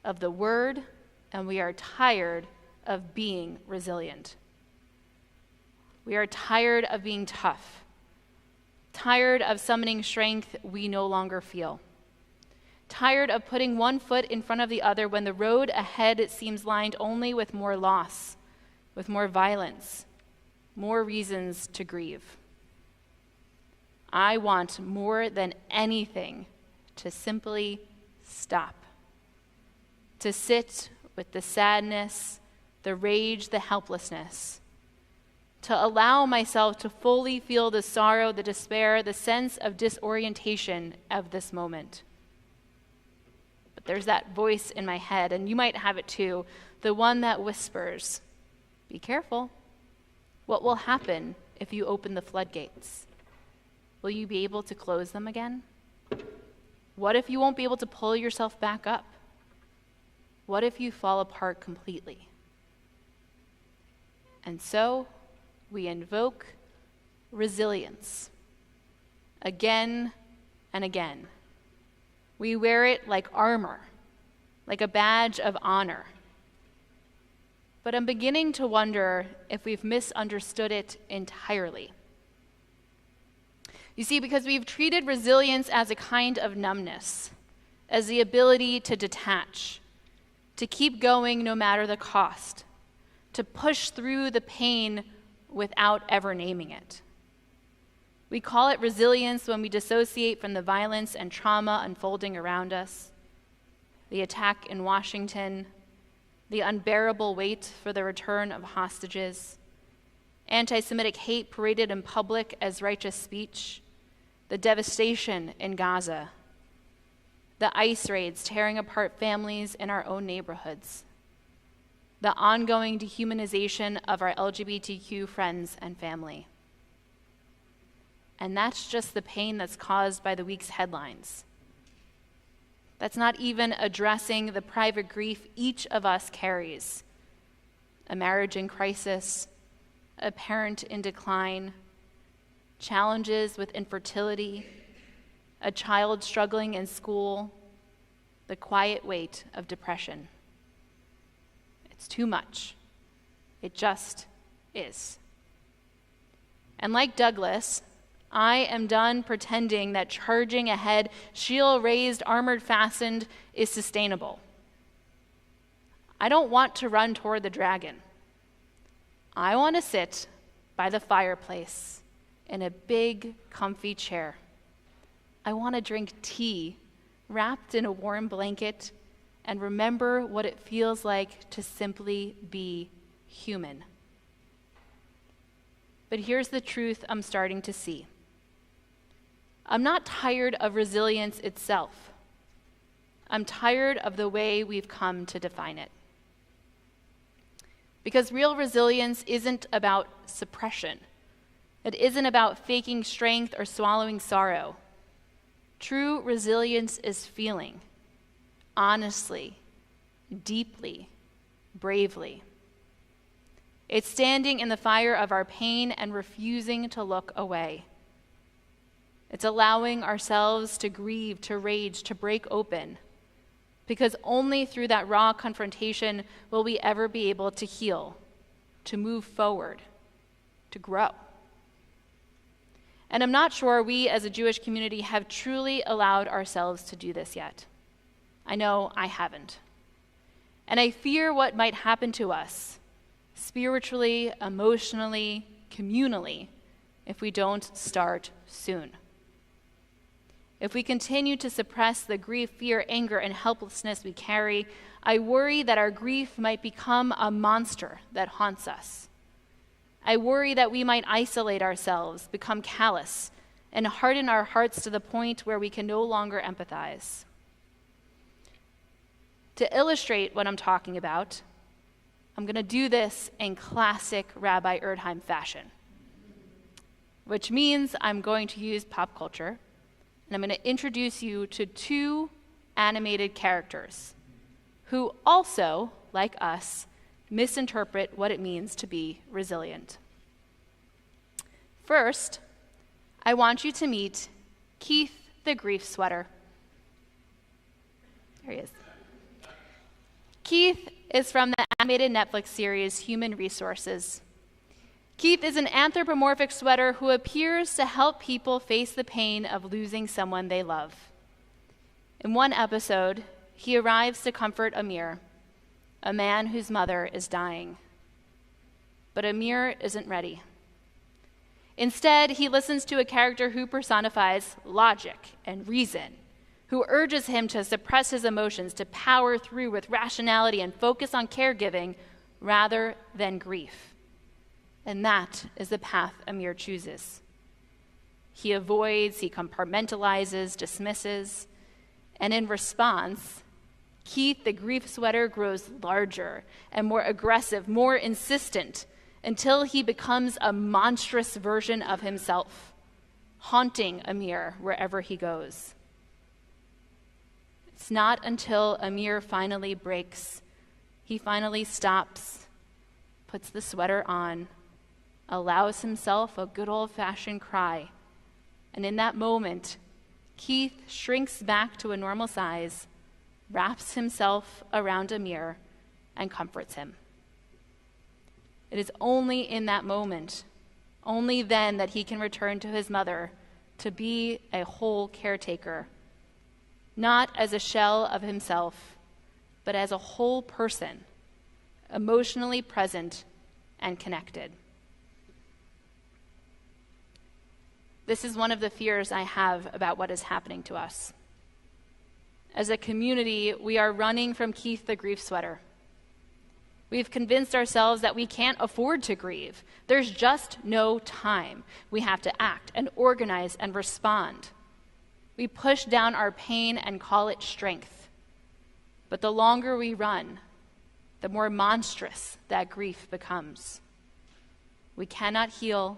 of the word, and we are tired of being resilient. We are tired of being tough, tired of summoning strength we no longer feel. tired of putting one foot in front of the other when the road ahead seems lined only with more loss, with more violence, more reasons to grieve. I want more than anything to simply stop, to sit with the sadness, the rage, the helplessness, to allow myself to fully feel the sorrow, the despair, the sense of disorientation of this moment. But there's that voice in my head, and you might have it too, the one that whispers, "Be careful. What will happen if you open the floodgates? Will you be able to close them again? What if you won't be able to pull yourself back up? What if you fall apart completely?" And so we invoke resilience again and again. We wear it like armor, like a badge of honor. But I'm beginning to wonder if we've misunderstood it entirely. You see, because we've treated resilience as a kind of numbness, as the ability to detach, to keep going no matter the cost, to push through the pain without ever naming it. We call it resilience when we dissociate from the violence and trauma unfolding around us, the attack in Washington, the unbearable wait for the return of hostages, anti-Semitic hate paraded in public as righteous speech, the devastation in Gaza, the ICE raids tearing apart families in our own neighborhoods, the ongoing dehumanization of our LGBTQ friends and family. And that's just the pain that's caused by the week's headlines. That's not even addressing the private grief each of us carries. A marriage in crisis, a parent in decline, challenges with infertility, a child struggling in school, the quiet weight of depression. It's too much. It just is. And like Douglas, I am done pretending that charging ahead, shield raised, armored fastened, is sustainable. I don't want to run toward the dragon. I want to sit by the fireplace in a big, comfy chair. I want to drink tea wrapped in a warm blanket and remember what it feels like to simply be human. But here's the truth I'm starting to see. I'm not tired of resilience itself. I'm tired of the way we've come to define it. Because real resilience isn't about suppression. It isn't about faking strength or swallowing sorrow. True resilience is feeling, honestly, deeply, bravely. It's standing in the fire of our pain and refusing to look away. It's allowing ourselves to grieve, to rage, to break open, because only through that raw confrontation will we ever be able to heal, to move forward, to grow. And I'm not sure we as a Jewish community have truly allowed ourselves to do this yet. I know I haven't. And I fear what might happen to us, spiritually, emotionally, communally, if we don't start soon. If we continue to suppress the grief, fear, anger, and helplessness we carry, I worry that our grief might become a monster that haunts us. I worry that we might isolate ourselves, become callous, and harden our hearts to the point where we can no longer empathize. To illustrate what I'm talking about, I'm going to do this in classic Rabbi Erdheim fashion, which means I'm going to use pop culture, and I'm going to introduce you to two animated characters who also, like us, misinterpret what it means to be resilient. First, I want you to meet Keith the Grief Sweater. There he is. Keith is from the animated Netflix series Human Resources. Keith is an anthropomorphic sweater who appears to help people face the pain of losing someone they love. In one episode, he arrives to comfort Amir, a man whose mother is dying. But Amir isn't ready. Instead, he listens to a character who personifies logic and reason, who urges him to suppress his emotions, to power through with rationality and focus on caregiving rather than grief. And that is the path Amir chooses. He avoids, he compartmentalizes, dismisses, and in response, Keith, the grief sweater, grows larger and more aggressive, more insistent, until he becomes a monstrous version of himself, haunting Amir wherever he goes. It's not until Amir finally breaks, he finally stops, puts the sweater on, allows himself a good old-fashioned cry, and in that moment, Keith shrinks back to a normal size, wraps himself around Amir, and comforts him. It is only in that moment, only then, that he can return to his mother to be a whole caretaker, not as a shell of himself, but as a whole person, emotionally present and connected. This is one of the fears I have about what is happening to us. As a community, we are running from Keith the grief sweater. We've convinced ourselves that we can't afford to grieve. There's just no time. We have to act and organize and respond. We push down our pain and call it strength. But the longer we run, the more monstrous that grief becomes. We cannot heal.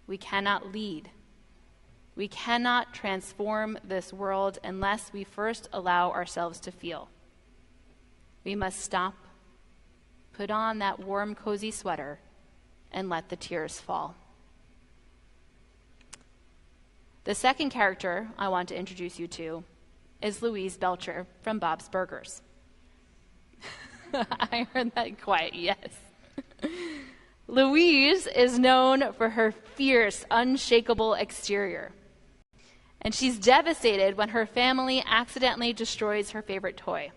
We cannot lead. We cannot transform this world unless we first allow ourselves to feel. We must stop, put on that warm, cozy sweater, and let the tears fall. The second character I want to introduce you to is Louise Belcher from Bob's Burgers. I heard that quiet yes. Louise is known for her fierce, unshakable exterior. And she's devastated when her family accidentally destroys her favorite toy.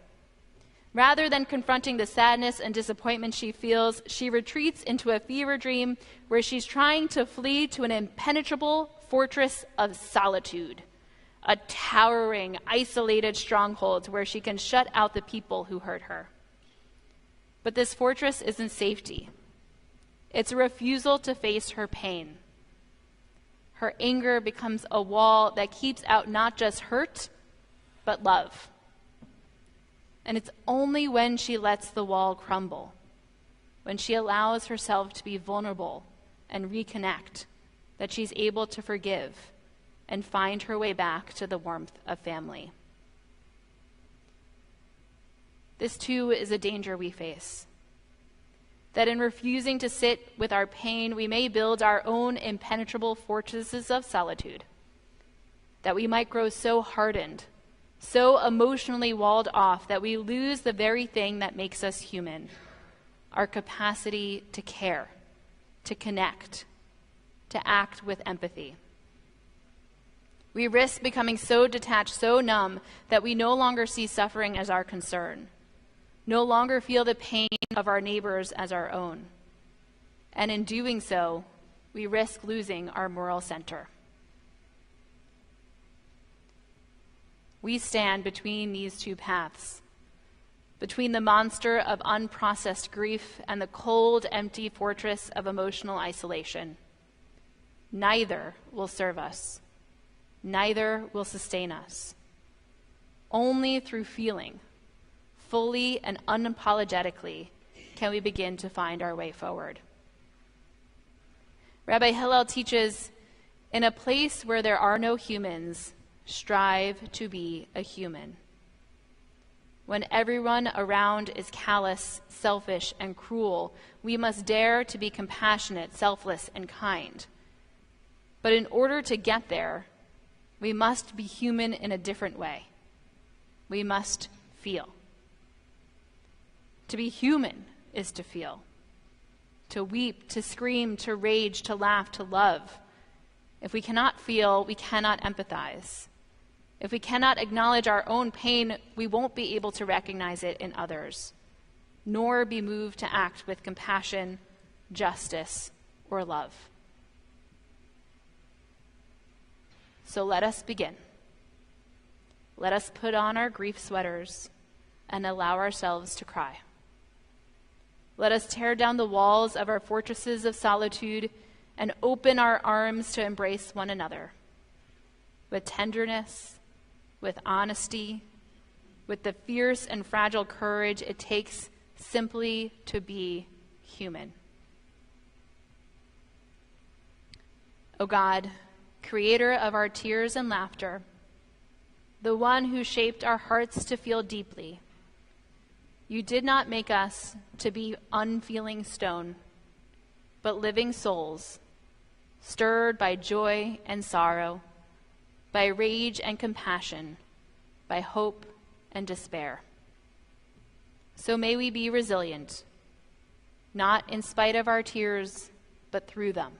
Rather than confronting the sadness and disappointment she feels, she retreats into a fever dream where she's trying to flee to an impenetrable fortress of solitude, a towering, isolated stronghold where she can shut out the people who hurt her. But this fortress isn't safety. It's a refusal to face her pain. Her anger becomes a wall that keeps out not just hurt, but love. And it's only when she lets the wall crumble, when she allows herself to be vulnerable and reconnect, that she's able to forgive and find her way back to the warmth of family. This too is a danger we face. That in refusing to sit with our pain, we may build our own impenetrable fortresses of solitude. That we might grow so hardened, so emotionally walled off, that we lose the very thing that makes us human, our capacity to care, to connect, to act with empathy. We risk becoming so detached, so numb, that we no longer see suffering as our concern, no longer feel the pain of our neighbors as our own. And in doing so, we risk losing our moral center. We stand between these two paths, between the monster of unprocessed grief and the cold, empty fortress of emotional isolation. Neither will serve us. Neither will sustain us. Only through feeling, fully and unapologetically, can we begin to find our way forward. Rabbi Hillel teaches, in a place where there are no humans, strive to be a human. When everyone around is callous, selfish, and cruel, we must dare to be compassionate, selfless, and kind. But in order to get there, we must be human in a different way. We must feel. To be human is to feel. To weep, to scream, to rage, to laugh, to love. If we cannot feel, we cannot empathize. If we cannot acknowledge our own pain, we won't be able to recognize it in others, nor be moved to act with compassion, justice, or love. So let us begin. Let us put on our grief sweaters and allow ourselves to cry. Let us tear down the walls of our fortresses of solitude and open our arms to embrace one another with tenderness, with honesty, with the fierce and fragile courage it takes simply to be human. O God, creator of our tears and laughter, the one who shaped our hearts to feel deeply, you did not make us to be unfeeling stone, but living souls, stirred by joy and sorrow, by rage and compassion, by hope and despair. So may we be resilient, not in spite of our tears, but through them.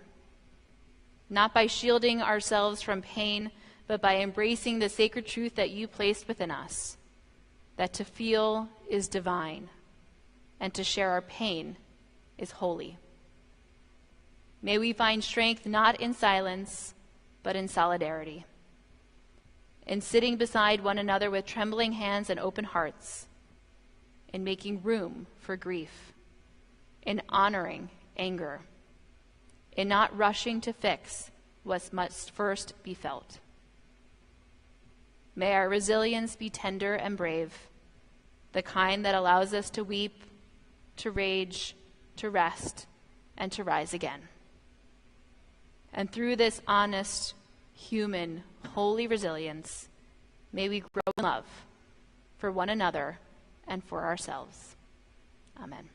Not by shielding ourselves from pain, but by embracing the sacred truth that you placed within us, that to feel is divine, and to share our pain is holy. May we find strength not in silence, but in solidarity, in sitting beside one another with trembling hands and open hearts, in making room for grief, in honoring anger, in not rushing to fix what must first be felt. May our resilience be tender and brave, the kind that allows us to weep, to rage, to rest, and to rise again. And through this honest, human, holy resilience, may we grow in love for one another and for ourselves. Amen.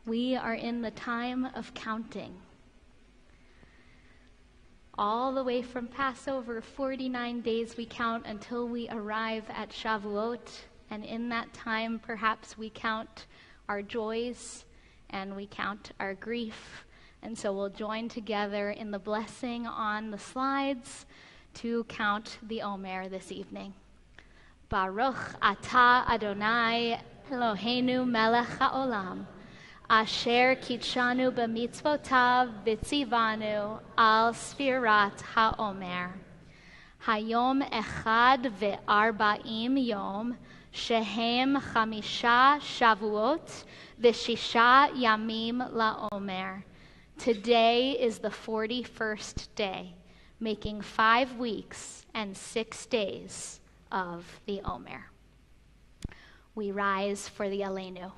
We are in the time of counting. All the way from Passover, 49 days we count until we arrive at Shavuot. And in that time, perhaps we count our joys and we count our grief. And so we'll join together in the blessing on the slides to count the Omer this evening. Baruch atah Adonai Eloheinu melech haolam, asher kitshanu b'mitzvotav v'tzivanu al sfirat haomer. Hayom echad ve'arba'im yom, shehem chamisha shavuot v'shisha yamim la'omer. Today is the 41st day, making 5 weeks and 6 days of the Omer. We rise for the Aleinu.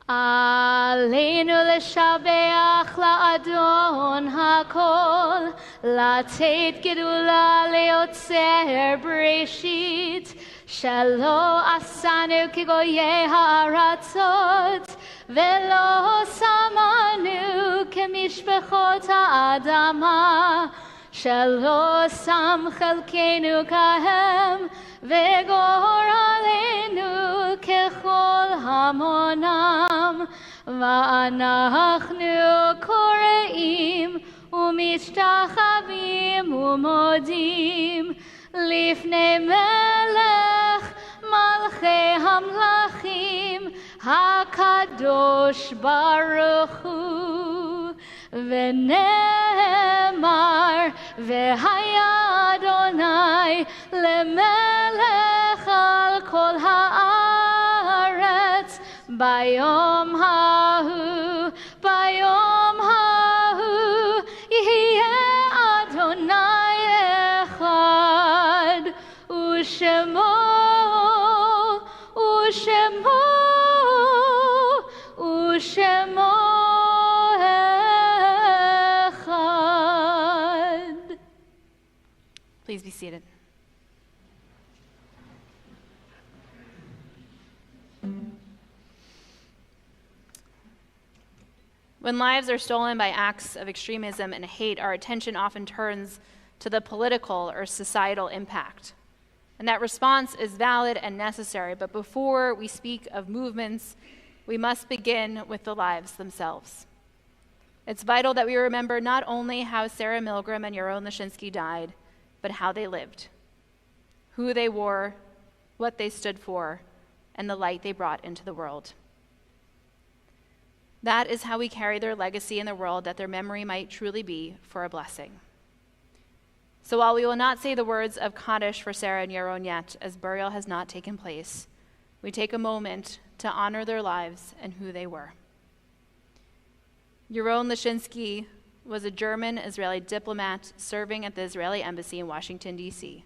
Aleinu l'shabeach la'adon hakol, latet gedula leotzer breshit, shelo asanu kigoye ha'aratzot, ולא שמנו כמשפחות האדמה, שלא שם חלקנו כהם, וגורלנו ככל המונם. ואנחנו קוראים ומשתחווים ומודים לפני מלך מלכי המלכים הקדוש ברוך הוא. ונאמר והיה אדוני למלך על כל הארץ ביום ההוא, ביום ההוא יהיה אדוני אחד, ושמו אחד. Please be seated. When lives are stolen by acts of extremism and hate, our attention often turns to the political or societal impact. And that response is valid and necessary, but before we speak of movements, we must begin with the lives themselves. It's vital that we remember not only how Sarah Milgram and Yaron Lashinsky died, but how they lived, who they were, what they stood for, and the light they brought into the world. That is how we carry their legacy in the world, that their memory might truly be for a blessing. So while we will not say the words of Kaddish for Sarah and Yaron yet, as burial has not taken place, we take a moment to honor their lives and who they were. Yaron Lashinsky was a German-Israeli diplomat serving at the Israeli embassy in Washington, D.C.